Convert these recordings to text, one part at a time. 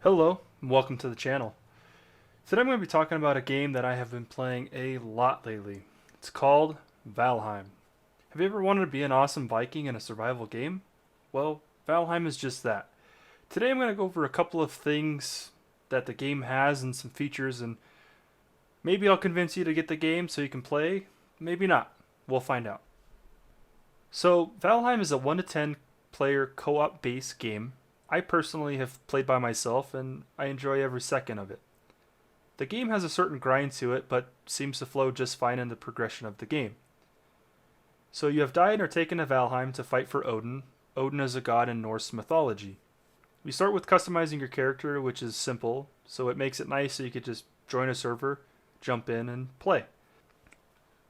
Hello, and welcome to the channel. Today I'm going to be talking about a game that I have been playing a lot lately. It's called Valheim. Have you ever wanted to be an awesome Viking in a survival game? Well, Valheim is just that. Today I'm going to go over a couple of things that the game has and some features, and maybe I'll convince you to get the game so you can play, maybe not. We'll find out. So, Valheim is a 1 to 10 player co-op based game. I personally have played by myself and I enjoy every second of it. The game has a certain grind to it, but seems to flow just fine in the progression of the game. So you have died or taken to Valheim to fight for Odin. Odin is a god in Norse mythology. You start with customizing your character, which is simple, so it makes it nice so you could just join a server, jump in, and play.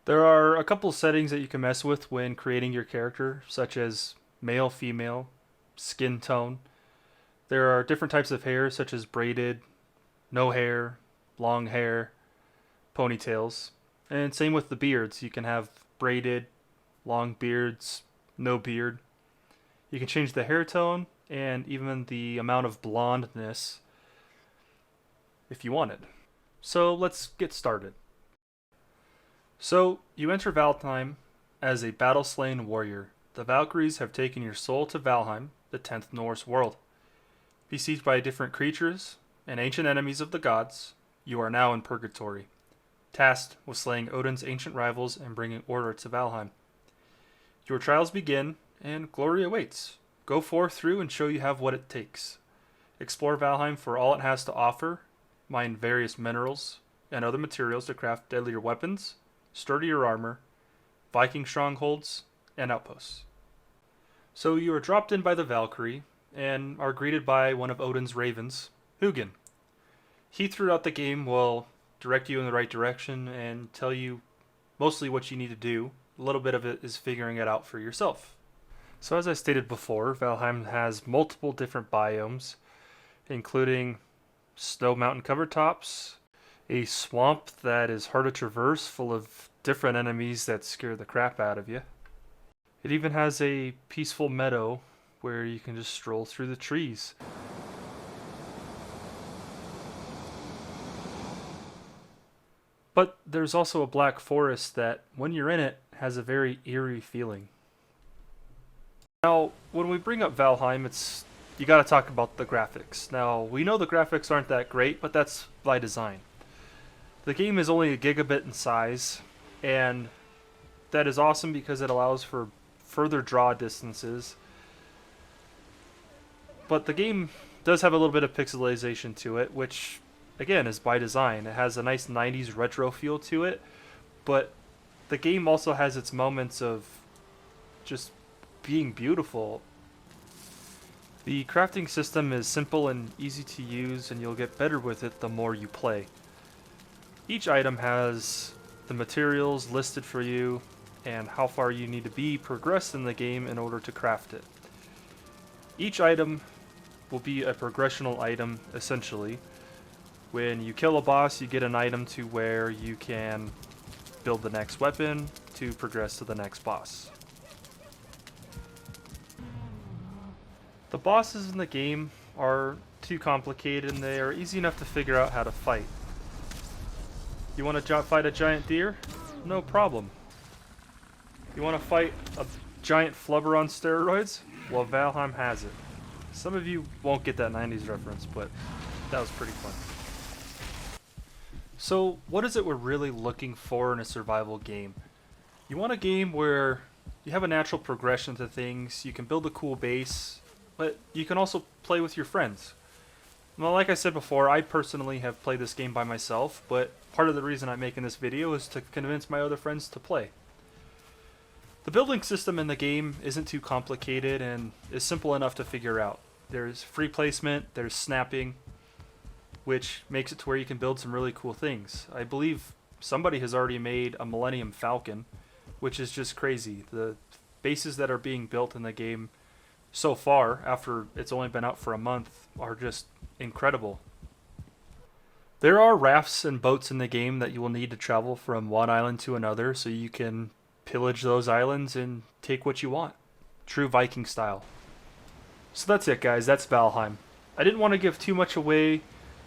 There are a couple settings that you can mess with when creating your character, such as male, female, skin tone. There are different types of hair, such as braided, no hair, long hair, ponytails. And same with the beards. You can have braided, long beards, no beard. You can change the hair tone and even the amount of blondness if you wanted. So let's get started. So you enter Valheim as a battle-slain warrior. The Valkyries have taken your soul to Valheim, the 10th Norse world. Besieged by different creatures and ancient enemies of the gods, you are now in purgatory, tasked with slaying Odin's ancient rivals and bringing order to Valheim. Your trials begin, and glory awaits. Go forth through and show you have what it takes. Explore Valheim for all it has to offer, mine various minerals and other materials to craft deadlier weapons, sturdier armor, Viking strongholds, and outposts. So you are dropped in by the Valkyrie, and are greeted by one of Odin's ravens, Hugin. He throughout the game will direct you in the right direction and tell you mostly what you need to do. A little bit of it is figuring it out for yourself. So as I stated before, Valheim has multiple different biomes, including snow mountain cover tops, a swamp that is hard to traverse full of different enemies that scare the crap out of you. It even has a peaceful meadow where you can just stroll through the trees. But there's also a black forest that, when you're in it, has a very eerie feeling. Now, when we bring up Valheim, you gotta talk about the graphics. Now, we know the graphics aren't that great, but that's by design. The game is only a gigabit in size, and that is awesome because it allows for further draw distances. But the game does have a little bit of pixelization to it, which, again, is by design. It has a nice 90s retro feel to it, but the game also has its moments of just being beautiful. The crafting system is simple and easy to use, and you'll get better with it the more you play. Each item has the materials listed for you and how far you need to be progressed in the game in order to craft it. Each item will be a progressional item, essentially. When you kill a boss, you get an item to where you can build the next weapon to progress to the next boss. The bosses in the game are too complicated and they are easy enough to figure out how to fight. You want to fight a giant deer? No problem. You want to fight a giant flubber on steroids? Well, Valheim has it. Some of you won't get that 90s reference, but that was pretty fun. So, what is it we're really looking for in a survival game? You want a game where you have a natural progression to things, you can build a cool base, but you can also play with your friends. Well, like I said before, I personally have played this game by myself, but part of the reason I'm making this video is to convince my other friends to play. The building system in the game isn't too complicated and is simple enough to figure out. There's free placement, there's snapping, which makes it to where you can build some really cool things. I believe somebody has already made a Millennium Falcon, which is just crazy. The bases that are being built in the game so far, after it's only been out for a month, are just incredible. There are rafts and boats in the game that you will need to travel from one island to another, so you can pillage those islands and take what you want. True Viking style. So that's it, guys. That's Valheim. I didn't want to give too much away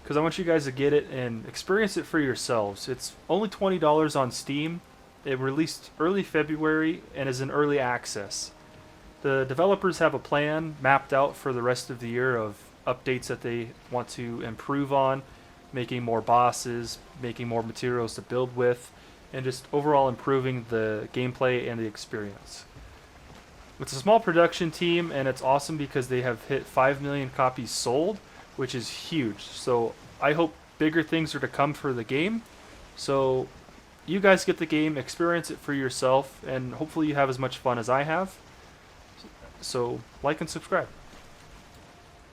because I want you guys to get it and experience it for yourselves. It's only $20 on Steam. It released early February and is in early access. The developers have a plan mapped out for the rest of the year of updates that they want to improve on, making more bosses, making more materials to build with, and just overall improving the gameplay and the experience. It's a small production team, and it's awesome because they have hit 5 million copies sold, which is huge. So I hope bigger things are to come for the game. So you guys get the game, experience it for yourself, and hopefully you have as much fun as I have. So like and subscribe.